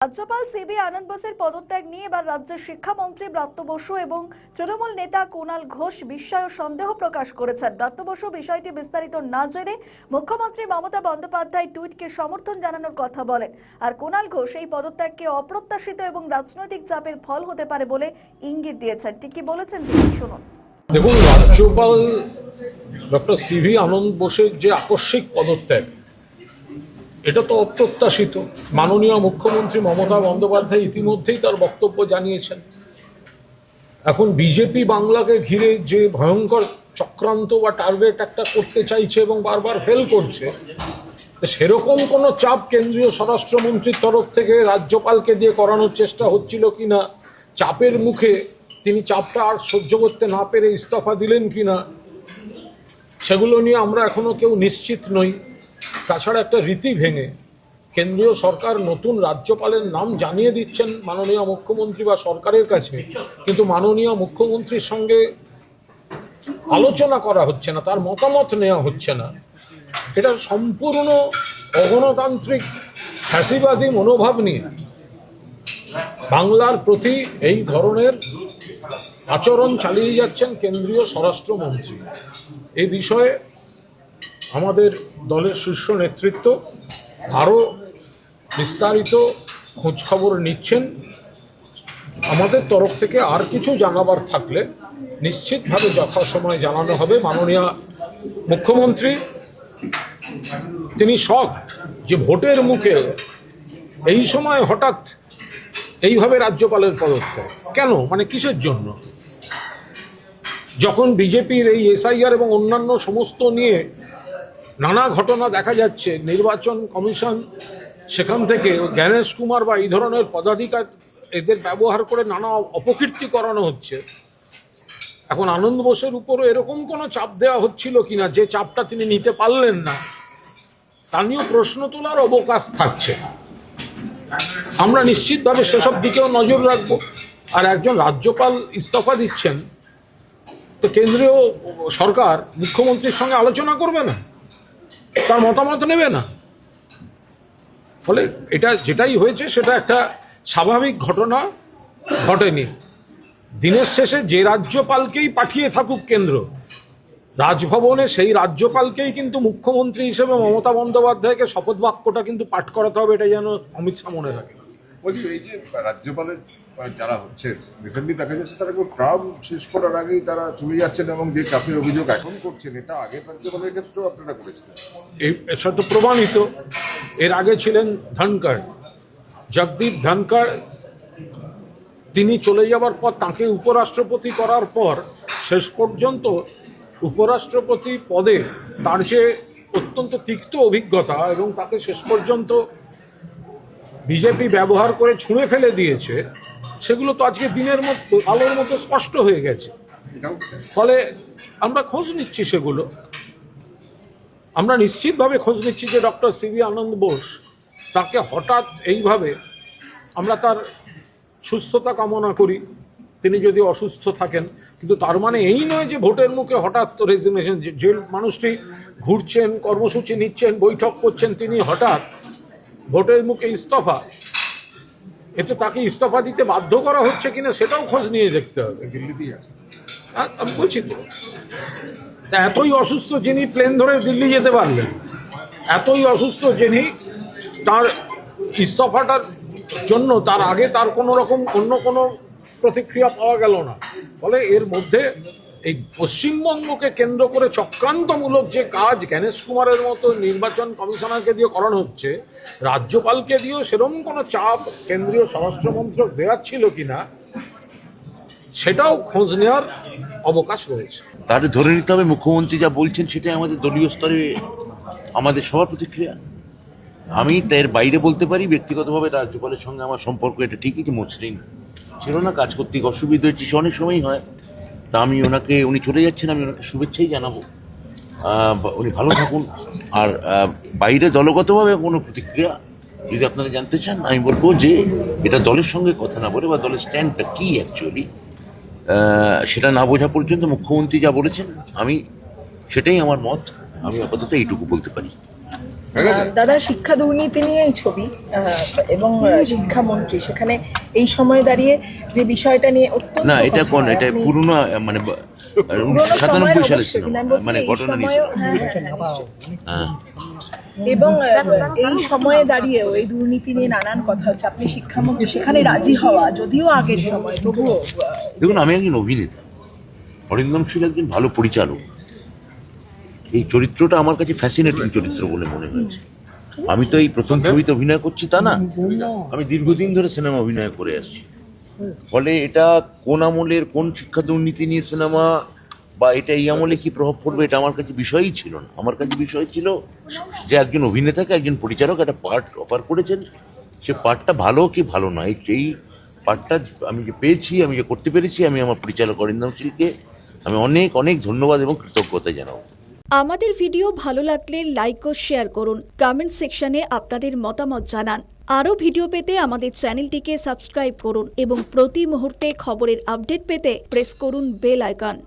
রাজ্যপাল সিবি আনন্দ বোসের পদত্যাগ নিয়ে এবার রাজ্যের শিক্ষামন্ত্রী ব্রাত্য বসু এবং তৃণমূল নেতা কুণাল ঘোষ বিস্ময় ও সন্দেহ প্রকাশ করেছেন। ব্রাত্য বসু বিষয়টি বিস্তারিত না জেনে মুখ্যমন্ত্রী মমতা বন্দ্যোপাধ্যায় টুইটকে সমর্থন জানানোর কথা বলেন। আর কুণাল ঘোষ এই পদত্যাগকে অপ্রত্যাশিত এবং রাজনৈতিক চাপের ফল হতে পারে বলে ইঙ্গিত দিয়েছেন। ঠিক কি বলেছেন তিনি শুনুন। দেখুন, রাজ্যপাল ডক্টর সিভি আনন্দ বোসের যে আকস্মিক পদত্যাগ, এটা তো অপ্রত্যাশিত। মাননীয় মুখ্যমন্ত্রী মমতা বন্দ্যোপাধ্যায় ইতিমধ্যেই তার বক্তব্য জানিয়েছেন। এখন বিজেপি বাংলাকে ঘিরে যে ভয়ঙ্কর চক্রান্ত বা টার্গেট একটা করতে চাইছে এবং বারবার ফেল করছে, সেরকম কোনো চাপ কেন্দ্রীয় স্বরাষ্ট্রমন্ত্রীর তরফ থেকে রাজ্যপালকে দিয়ে করানোর চেষ্টা হচ্ছিল কিনা, চাপের মুখে তিনি চাপটা আর সহ্য করতে না পেরে ইস্তফা দিলেন কিনা, সেগুলো নিয়ে আমরা এখনো কেউ নিশ্চিত নই। তাছাড়া একটা রীতি ভেঙে কেন্দ্রীয় সরকার নতুন রাজ্যপালের নাম জানিয়ে দিচ্ছেন মাননীয় মুখ্যমন্ত্রী বা সরকারের কাছে, কিন্তু মাননীয় মুখ্যমন্ত্রীর সঙ্গে আলোচনা করা হচ্ছে না, তার মতামত নেওয়া হচ্ছে না। এটা সম্পূর্ণ অগণতান্ত্রিক ফ্যাসিবাদী মনোভাব নিয়ে বাংলার প্রতি এই ধরনের আচরণ চালিয়ে যাচ্ছেন কেন্দ্রীয় স্বরাষ্ট্রমন্ত্রী। এই বিষয়ে আমাদের দলের শীর্ষ নেতৃত্ব আরও বিস্তারিত খোঁজখবর নিচ্ছেন। আমাদের তরফ থেকে আর কিছু জানাবার থাকলে নিশ্চিতভাবে যথাসময়ে জানানো হবে। মাননীয় মুখ্যমন্ত্রী তিনি শকড যে ভোটের মুখে এই সময় হঠাৎ এইভাবে রাজ্যপালের পদত্যাগ কেন, মানে কিসের জন্য? যখন বিজেপির এই এসআইআর এবং অন্যান্য সমস্ত নিয়ে নানা ঘটনা দেখা যাচ্ছে, নির্বাচন কমিশন সেখান থেকে জ্ঞানেশ কুমার বা এই ধরনের পদাধিকার এদের ব্যবহার করে নানা অপকীর্তি করানো হচ্ছে, এখন আনন্দ বোসের উপরও এরকম কোনো চাপ দেওয়া হচ্ছিল কিনা যে চাপটা তিনি নিতে পারলেন না, তা নিয়েও প্রশ্ন তোলার অবকাশ থাকছে। আমরা নিশ্চিতভাবে সেসব দিকেও নজর রাখবো। আর একজন রাজ্যপাল ইস্তফা দিচ্ছেন, তো কেন্দ্রীয় সরকার মুখ্যমন্ত্রীর সঙ্গে আলোচনা করবে না, তার মতামত নেবে না। ফলে এটা যেটাই হয়েছে সেটা একটা স্বাভাবিক ঘটনা ঘটেনি। দিনের শেষে যে রাজ্যপালকেই পাঠিয়ে থাকুক কেন্দ্র রাজভবনে, সেই রাজ্যপালকেই কিন্তু মুখ্যমন্ত্রী হিসেবে মমতা বন্দ্যোপাধ্যায়কে শপথ বাক্যটা কিন্তু পাঠ করাতে হবে। এটা যেন অমিত শাহ মনে রাখে। বলছি, এই যে রাজ্যপালের যারা হচ্ছে রিসেন্টলি দেখা যাচ্ছে তারা কেউ ট্রাম শেষ করার আগেই তারা চলে যাচ্ছেন এবং যে চাপের অভিযোগ এখন করছেন, এটা আগের রাজ্যপালের ক্ষেত্রেও আপনারা করেছিলেন। এর সাথে প্রমাণিত। এর আগে ছিলেন ধনখড়, জগদীপ ধনখড়। তিনি চলে যাওয়ার পর তাকে উপরাষ্ট্রপতি করার পর শেষ পর্যন্ত উপরাষ্ট্রপতি পদে তার যে অত্যন্ত তিক্ত অভিজ্ঞতা এবং তাকে শেষ পর্যন্ত বিজেপি ব্যবহার করে ছুঁড়ে ফেলে দিয়েছে, সেগুলো তো আজকে দিনের মতো আলোর মতো স্পষ্ট হয়ে গেছে। ফলে আমরা খোঁজ নিচ্ছি, সেগুলো আমরা নিশ্চিতভাবে খোঁজ নিচ্ছি যে ডক্টর সিবি আনন্দ বোস তাকে হঠাৎ এইভাবে, আমরা তার সুস্থতা কামনা করি তিনি যদি অসুস্থ থাকেন, কিন্তু তার মানে এই নয় যে ভোটের মুখে হঠাৎ রেজিগনেশন। যে মানুষটি ঘুরছেন, কর্মসূচি নিচ্ছেন, বৈঠক করছেন, তিনি হঠাৎ ভোটের মুখে ইস্তফা, এতে তাকে ইস্তফা দিতে বাধ্য করা হচ্ছে কিনা সেটাও খোঁজ নিয়ে দেখতে হবে। দিল্লিতেই আছে, আমি বলছি তো, এতই অসুস্থ যিনি প্লেন ধরে দিল্লি যেতে পারলেন, এতই অসুস্থ যিনি তার ইস্তফাটার জন্য তার আগে তার কোনো রকম অন্য কোনো প্রতিক্রিয়া পাওয়া গেল না। ফলে এর মধ্যে এই পশ্চিমবঙ্গকে কেন্দ্র করে চক্রান্তমূলক যে কাজ জ্ঞানেশ কুমারের মতো নির্বাচন কমিশনারকে দিয়ে করানো হচ্ছে, রাজ্যপালকে দিয়েও সেরকম কোনো চাপ কেন্দ্রীয় স্বরাষ্ট্রমন্ত্রক দেওয়ার ছিল কিনা সেটাও খোঁজ নেওয়ার অবকাশ রয়েছে। তার ধরে নিতে হবে মুখ্যমন্ত্রী যা বলছেন সেটাই আমাদের দলীয় স্তরে আমাদের সবার প্রতিক্রিয়া। আমি তার বাইরে বলতে পারি, ব্যক্তিগতভাবে রাজ্যপালের সঙ্গে আমার সম্পর্ক এটা ঠিকই যে মসৃণ ছিল না, কাজ করতে অসুবিধা হচ্ছে, অনেক সময়ই হয়। তা আমি ওনাকে, উনি চলে যাচ্ছেন, আমি ওনাকে শুভেচ্ছাই জানাবো, উনি ভালো থাকুন। আর বাইরে দলগতভাবে কোনো প্রতিক্রিয়া যদি আপনারা জানতে চান, আমি বলবো যে এটা দলের সঙ্গে কথা না বলে বা দলের স্ট্যান্ডটা কী অ্যাকচুয়ালি সেটা না বোঝা পর্যন্ত মুখ্যমন্ত্রী যা বলেছেন আমি সেটাই আমার মত। আমি আপাতত এইটুকু বলতে পারি। ঠিক আছে? দাদা শিক্ষা দুর্নীতি নিয়েই ছবি এবং শিক্ষামন্ত্রী সেখানে এই সময় দাঁড়িয়ে যে বিষয়টা নিয়ে অত্যন্ত না এটা কোন এটা আপনি- পুরনো মানে পুরোনো 97 সময়ের সালের অবশ্যই, সিনেমা কিন্তু আমি বলছি মানে এই ঘটনা নিয়ে সময়েও- নিশ্চয়ই। হ্যাঁ এবং এই সময়ে দাঁড়িয়েও এই দুর্নীতি নিয়ে নানান কথা হচ্ছে, আপনি শিক্ষামন্ত্রী সেখানে রাজি হওয়া যদিও আগের সময় তবুও দেখুন আমি একজন অভিনেতা, অরিন্দম শীল একজন ভালো পরিচালক। এই চরিত্রটা আমার কাছে ফ্যাসিনেটিং চরিত্র বলে মনে হয়েছে। আমি তো এই প্রথম ছবিতে অভিনয় করছি তা না, আমি দীর্ঘদিন ধরে সিনেমা অভিনয় করে আসছি। ফলে এটা কোন আমলের কোন শিক্ষা দুর্নীতি নিয়ে সিনেমা বা এটা এই আমলে কি প্রভাব পড়বে এটা আমার কাছে বিষয়ই ছিল না। আমার কাছে বিষয় ছিল যে একজন অভিনেতাকে একজন পরিচালক একটা পার্ট অফার করেছেন, সে পার্টটা ভালো কি ভালো নয় এই পার্টটা আমি যে পেয়েছি, আমি যে করতে পেরেছি, আমি আমার পরিচালক অরিন্দম শীলকে আমি অনেক অনেক ধন্যবাদ এবং কৃতজ্ঞতা জানাবো। আমাদের ভিডিও ভালো লাগলে লাইক ও শেয়ার করুন, কমেন্ট সেকশনে আপনাদের মতামত জানান। আরও ভিডিও পেতে আমাদের চ্যানেলটিকে সাবস্ক্রাইব করুন এবং প্রতি মুহূর্তে খবরের আপডেট পেতে প্রেস করুন বেল আইকন।